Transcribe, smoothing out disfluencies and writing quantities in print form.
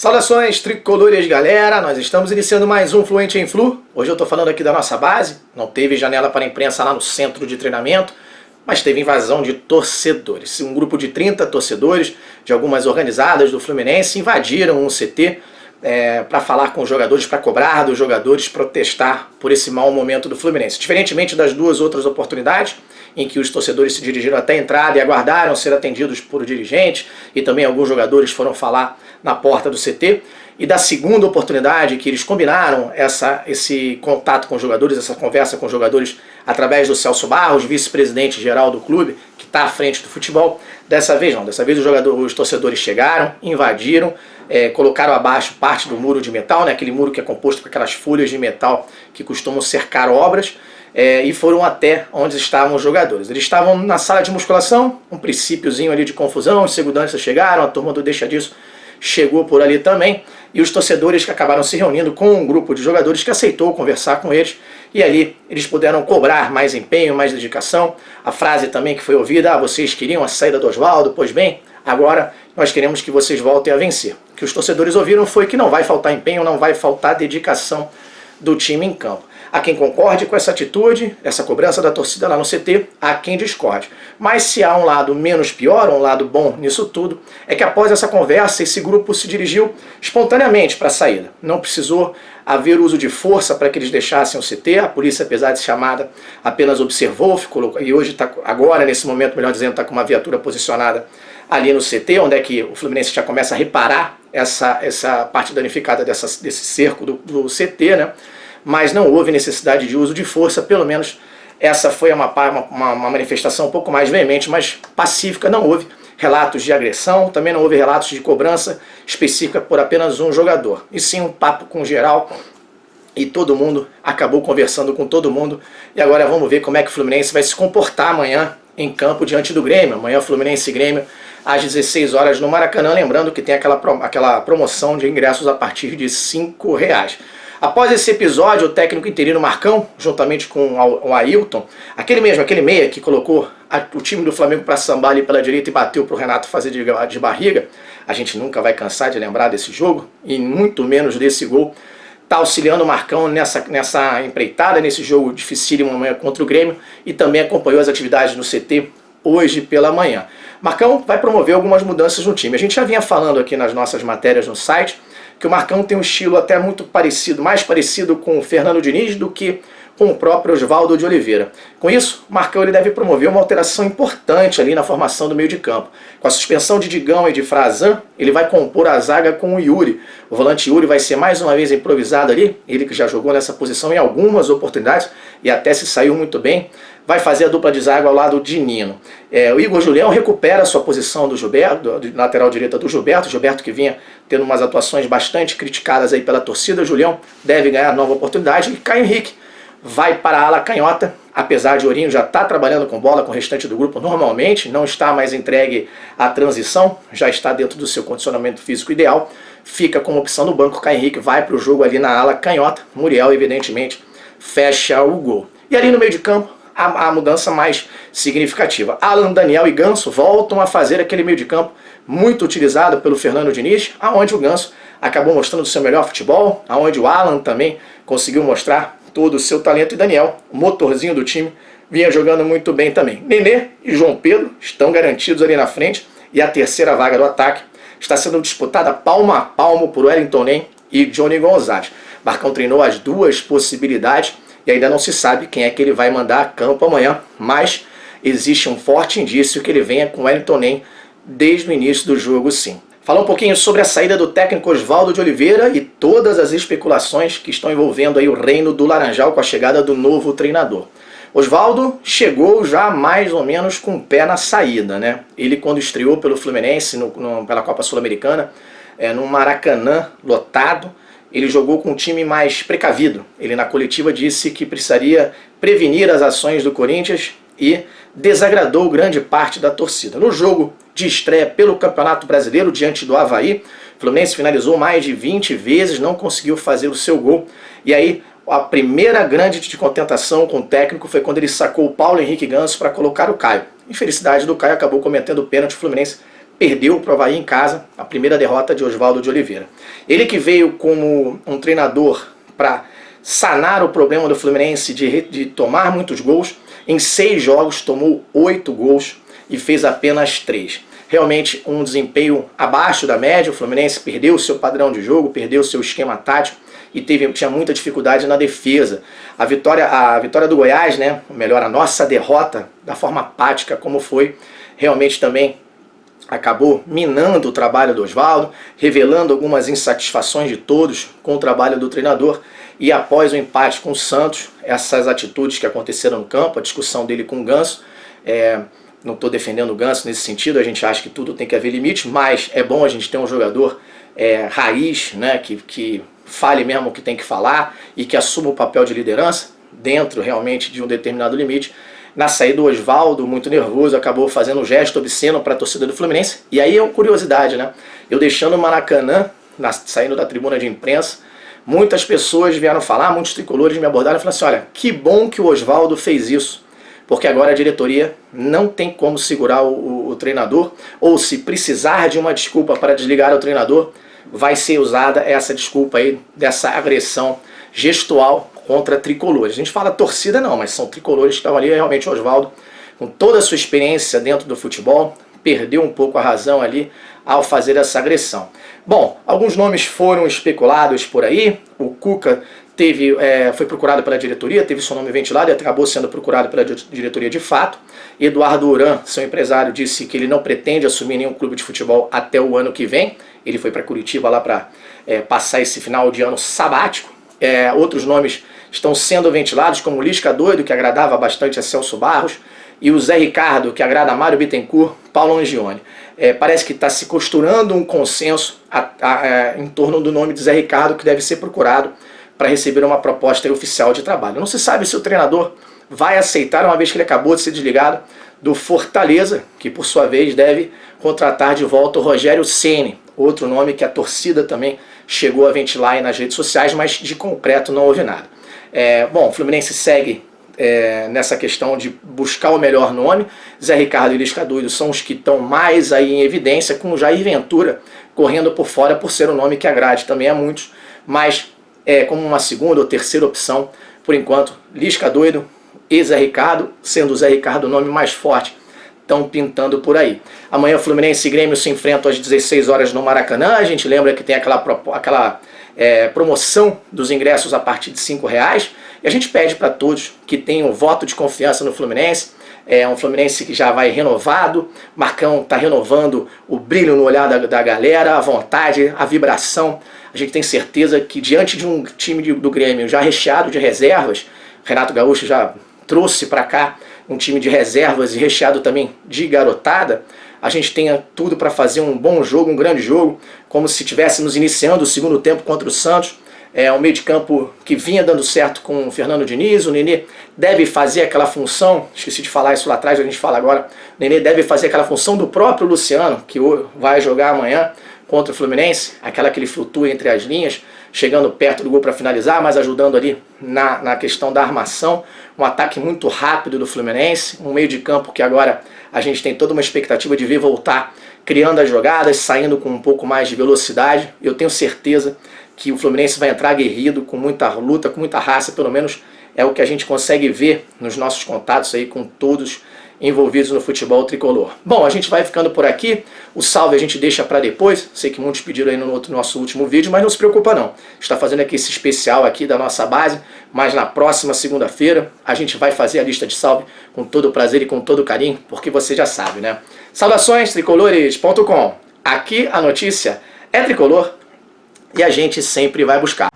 Saudações tricolores, galera! Nós estamos iniciando mais um Fluente em Flu. Hoje eu estou falando aqui da nossa base. Não teve janela para a imprensa lá no centro de treinamento, mas teve invasão de torcedores. Um grupo de 30 torcedores de algumas organizadas do Fluminense invadiram um CT para falar com os jogadores, para cobrar dos jogadores, protestar por esse mau momento do Fluminense. Diferentemente das duas outras oportunidades, em que os torcedores se dirigiram até a entrada e aguardaram ser atendidos por dirigentes, e também alguns jogadores foram falar na porta do CT, e da segunda oportunidade que eles combinaram esse contato com os jogadores, essa conversa com os jogadores através do Celso Barros, vice-presidente geral do clube, que está à frente do futebol. Dessa vez não, dessa vez os torcedores chegaram, invadiram, colocaram abaixo parte do muro de metal, né, aquele muro que é composto por aquelas folhas de metal que costumam cercar obras, e foram até onde estavam os jogadores. Eles estavam na sala de musculação, um princípiozinho ali de confusão, os seguranças chegaram, a turma do Deixa Disso chegou por ali também, e os torcedores que acabaram se reunindo com um grupo de jogadores que aceitou conversar com eles, e ali eles puderam cobrar mais empenho, mais dedicação. A frase também que foi ouvida: vocês queriam a saída do Osvaldo, pois bem, agora nós queremos que vocês voltem a vencer. O que os torcedores ouviram foi que não vai faltar empenho, não vai faltar dedicação do time em campo. Há quem concorde com essa atitude, essa cobrança da torcida lá no CT, há quem discorde. Mas se há um lado menos pior, um lado bom nisso tudo, é que após essa conversa, esse grupo se dirigiu espontaneamente para a saída. Não precisou haver uso de força para que eles deixassem o CT. A polícia, apesar de chamada, apenas observou, e hoje está, agora nesse momento, melhor dizendo, está com uma viatura posicionada ali no CT, onde é que o Fluminense já começa a reparar essa parte danificada desse cerco do CT, né? Mas não houve necessidade de uso de força, pelo menos essa foi uma manifestação um pouco mais veemente, mas pacífica. Não houve relatos de agressão, também não houve relatos de cobrança específica por apenas um jogador, e sim um papo com geral, e todo mundo acabou conversando com todo mundo. E agora vamos ver como é que o Fluminense vai se comportar amanhã em campo diante do Grêmio. Amanhã Fluminense e Grêmio às 16 horas no Maracanã, lembrando que tem aquela promoção de ingressos a partir de R$5. Após esse episódio, o técnico interino Marcão, juntamente com o Ailton, aquele meia que colocou o time do Flamengo para sambar ali pela direita e bateu para o Renato fazer de barriga, a gente nunca vai cansar de lembrar desse jogo, e muito menos desse gol, está auxiliando o Marcão nessa empreitada, nesse jogo dificílimo amanhã contra o Grêmio, e também acompanhou as atividades no CT hoje pela manhã. Marcão vai promover algumas mudanças no time. A gente já vinha falando aqui nas nossas matérias no site que o Marcão tem um estilo até muito parecido, mais parecido com o Fernando Diniz do que com o próprio Osvaldo de Oliveira. Com isso, o Marcão ele deve promover uma alteração importante ali na formação do meio de campo. Com a suspensão de Digão e de Frazan, ele vai compor a zaga com o Yuri. O volante Yuri vai ser mais uma vez improvisado ali, ele que já jogou nessa posição em algumas oportunidades e até se saiu muito bem. Vai fazer a dupla de zaga ao lado de Nino. O Igor Julião recupera a sua posição do Gilberto, de lateral direita do Gilberto. Gilberto que vinha tendo umas atuações bastante criticadas aí pela torcida. O Julião deve ganhar nova oportunidade. E Caio Henrique vai para a ala canhota, apesar de Ourinho já estar trabalhando com bola com o restante do grupo normalmente, não está mais entregue à transição, já está dentro do seu condicionamento físico ideal, fica como opção no banco. Caio Henrique vai para o jogo ali na ala canhota. Muriel, evidentemente, fecha o gol. E ali no meio de campo, a mudança mais significativa. Alan, Daniel e Ganso voltam a fazer aquele meio de campo muito utilizado pelo Fernando Diniz, aonde o Ganso acabou mostrando o seu melhor futebol, aonde o Alan também conseguiu mostrar todo o seu talento, e Daniel, o motorzinho do time, vinha jogando muito bem também. Nenê e João Pedro estão garantidos ali na frente, e a terceira vaga do ataque está sendo disputada palmo a palmo por Wellington Nem e Johnny Gonzalez. Marcão treinou as duas possibilidades, e ainda não se sabe quem é que ele vai mandar a campo amanhã, mas existe um forte indício que ele venha com Wellington Nem desde o início do jogo, sim. Falar um pouquinho sobre a saída do técnico Osvaldo de Oliveira e todas as especulações que estão envolvendo aí o reino do Laranjal com a chegada do novo treinador. Osvaldo chegou já mais ou menos com o pé na saída, né? Ele, quando estreou pelo Fluminense pela Copa Sul-Americana, no Maracanã lotado, ele jogou com um time mais precavido. Ele na coletiva disse que precisaria prevenir as ações do Corinthians e desagradou grande parte da torcida. No jogo de estreia pelo Campeonato Brasileiro diante do Avaí, o Fluminense finalizou mais de 20 vezes, não conseguiu fazer o seu gol. E aí a primeira grande contentação com o técnico foi quando ele sacou o Paulo Henrique Ganso para colocar o Caio. Infelicidade do Caio, acabou cometendo o pênalti, o Fluminense perdeu para o Avaí em casa, a primeira derrota de Oswaldo de Oliveira. Ele que veio como um treinador para sanar o problema do Fluminense de tomar muitos gols, em 6 jogos tomou 8 gols e fez apenas 3. Realmente um desempenho abaixo da média, o Fluminense perdeu o seu padrão de jogo, perdeu o seu esquema tático e tinha muita dificuldade na defesa. A vitória do Goiás, né, ou melhor, a nossa derrota da forma apática como foi, realmente também acabou minando o trabalho do Oswaldo, revelando algumas insatisfações de todos com o trabalho do treinador. E após o empate com o Santos, essas atitudes que aconteceram no campo, a discussão dele com o Ganso, não estou defendendo o Ganso nesse sentido, a gente acha que tudo tem que haver limite, mas é bom a gente ter um jogador raiz, né, que fale mesmo o que tem que falar e que assuma o papel de liderança dentro realmente de um determinado limite. Na saída do Oswaldo, muito nervoso, acabou fazendo um gesto obsceno para a torcida do Fluminense. E aí é uma curiosidade, né? Eu deixando o Maracanã, saindo da tribuna de imprensa, muitas pessoas vieram falar, muitos tricolores me abordaram e falaram assim, olha, que bom que o Oswaldo fez isso, porque agora a diretoria não tem como segurar o treinador, ou se precisar de uma desculpa para desligar o treinador, vai ser usada essa desculpa aí, dessa agressão gestual contra tricolores. A gente fala torcida não, mas são tricolores que estavam ali. Realmente o Oswaldo, com toda a sua experiência dentro do futebol, perdeu um pouco a razão ali ao fazer essa agressão. Bom, alguns nomes foram especulados por aí. O Cuca foi procurado pela diretoria, teve seu nome ventilado e acabou sendo procurado pela diretoria de fato. Eduardo Uran, seu empresário, disse que ele não pretende assumir nenhum clube de futebol até o ano que vem. Ele foi para Curitiba lá para passar esse final de ano sabático. Outros nomes estão sendo ventilados, como o Lisca Doido, que agradava bastante a Celso Barros, e o Zé Ricardo, que agrada a Mário Bittencourt, Paulo Angione. Parece que está se costurando um consenso em torno do nome de Zé Ricardo, que deve ser procurado para receber uma proposta oficial de trabalho. Não se sabe se o treinador vai aceitar, uma vez que ele acabou de ser desligado do Fortaleza, que por sua vez deve contratar de volta o Rogério Ceni, outro nome que a torcida também chegou a ventilar aí nas redes sociais, mas de concreto não houve nada. Bom, o Fluminense segue nessa questão de buscar o melhor nome. Zé Ricardo e Lisca Doido são os que estão mais aí em evidência, com o Jair Ventura correndo por fora por ser um nome que agrade também a muitos, mas como uma segunda ou terceira opção, por enquanto, Lisca Doido e Zé Ricardo, sendo o Zé Ricardo o nome mais forte, estão pintando por aí. Amanhã Fluminense e Grêmio se enfrentam às 16 horas no Maracanã. A gente lembra que tem aquela promoção dos ingressos a partir de R$5. E a gente pede para todos que tenham voto de confiança no Fluminense. É um Fluminense que já vai renovado. Marcão está renovando o brilho no olhar da galera, a vontade, a vibração. A gente tem certeza que diante de um time do Grêmio já recheado de reservas, Renato Gaúcho já trouxe para cá um time de reservas e recheado também de garotada, a gente tenha tudo para fazer um bom jogo, um grande jogo, como se estivéssemos iniciando o segundo tempo contra o Santos. Um meio de campo que vinha dando certo com o Fernando Diniz. O Nenê deve fazer aquela função, esqueci de falar isso lá atrás, a gente fala agora, o Nenê deve fazer aquela função do próprio Luciano, que vai jogar amanhã contra o Fluminense, aquela que ele flutua entre as linhas, chegando perto do gol para finalizar, mas ajudando ali na questão da armação. Um ataque muito rápido do Fluminense, um meio de campo que agora a gente tem toda uma expectativa de ver voltar, criando as jogadas, saindo com um pouco mais de velocidade. Eu tenho certeza que o Fluminense vai entrar aguerrido, com muita luta, com muita raça, pelo menos é o que a gente consegue ver nos nossos contatos aí com todos envolvidos no futebol tricolor. Bom, a gente vai ficando por aqui. O salve a gente deixa para depois. Sei que muitos pediram aí no nosso último vídeo, mas não se preocupa não. Está fazendo aqui esse especial aqui da nossa base, mas na próxima segunda-feira a gente vai fazer a lista de salve com todo o prazer e com todo o carinho, porque você já sabe, né? Saudações tricolores.com. Aqui a notícia é tricolor e a gente sempre vai buscar.